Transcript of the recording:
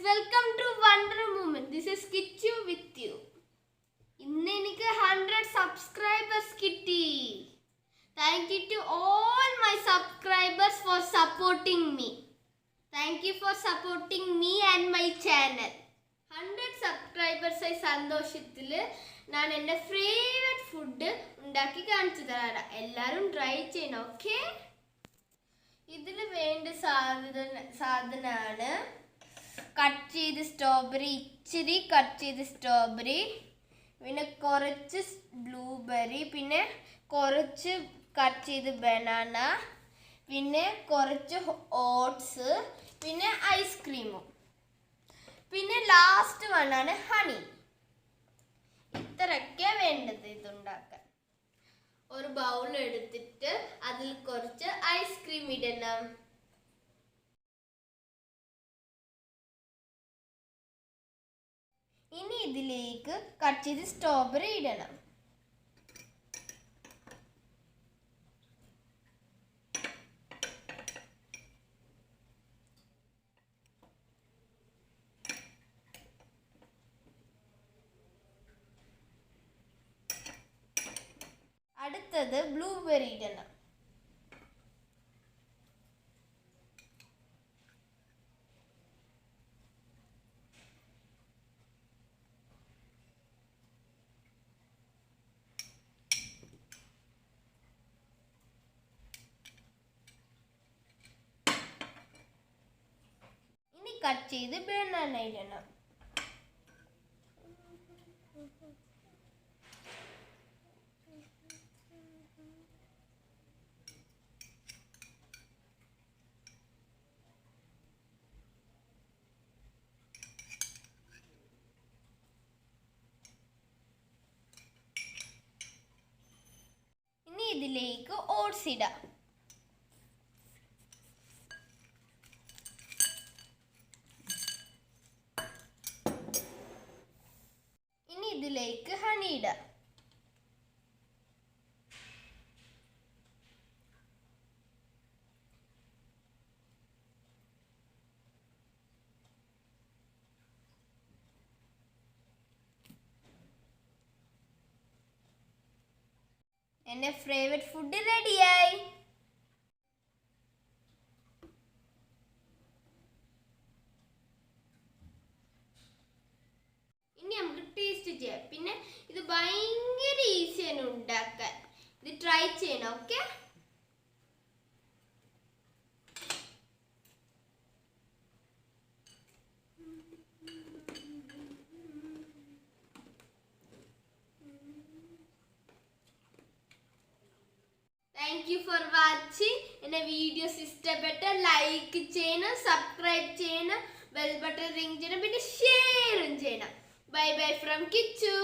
welcome to Wonder Moment. This is Kichu with you. ഇന്ന് എനിക്ക് 100 subscribers കിട്ടി. Thank you to all my subscribers for supporting me. Thank you for supporting me and my channel. 100 subscribers ആയി സന്തോഷത്തിൽ ഞാൻ എൻ്റെ favourite food ഉണ്ടാക്കി കാണിച്ചു തരാം. എല്ലാവരും ട്രൈ ചെയ്യണം. ഓക്കെ, ഇതിൽ വേണ്ട സാധനമാണ് കട്ട് ചെയ്ത് സ്ട്രോബെറി, ഇച്ചിരി കട്ട് ചെയ്ത് സ്ട്രോബെറി, പിന്നെ കുറച്ച് ബ്ലൂബെറി, പിന്നെ കുറച്ച് കട്ട് ചെയ്ത് ബനാന, പിന്നെ കുറച്ച് ഓട്സ്, പിന്നെ ഐസ്ക്രീമും, പിന്നെ ലാസ്റ്റ് വണ്ണാണ് ഹണി. ഇത്രയൊക്കെ വേണ്ടത് ഇതുണ്ടാക്കാൻ. ഒരു ബൗൾ എടുത്തിട്ട് അതിൽ കുറച്ച് ഐസ്ക്രീം ഇടണം. ഇനി ഇതിലേക്ക് കട്ട് ചെയ്ത് സ്ട്രോബെറി ഇടണം. അടുത്തത് ബ്ലൂബെറി ഇടണം. ഇനി കട്ട് ചെയ്ത് ബനാന ഇടണം. ഇനി ഇതിലേക്ക് ഓട്സ് ഇടാം. ഇനി ഇതിലേക്ക് ഹണി ഇടാം. എൻ്റെ ഫേവറേറ്റ് ഫുഡ് റെഡിയായി. ഇനി നമുക്ക് ടേസ്റ്റ് ചെയ്യാം. പിന്നെ ഇത് ഭയങ്കര ഈസിയാണ് ഉണ്ടാക്കാൻ. ഇത് ട്രൈ ചെയ്യണം. Okay, thank you for watching. എൻ്റെ വീഡിയോസ് ഇഷ്ടപ്പെട്ടാൽ ലൈക്ക് ചെയ്യണം, സബ്സ്ക്രൈബ് ചെയ്യണം, ബെൽ ബട്ടൺ റിംഗ് ചെയ്യണം, പിന്നെ ഷെയറും ചെയ്യണം. Bye bye from Kichu.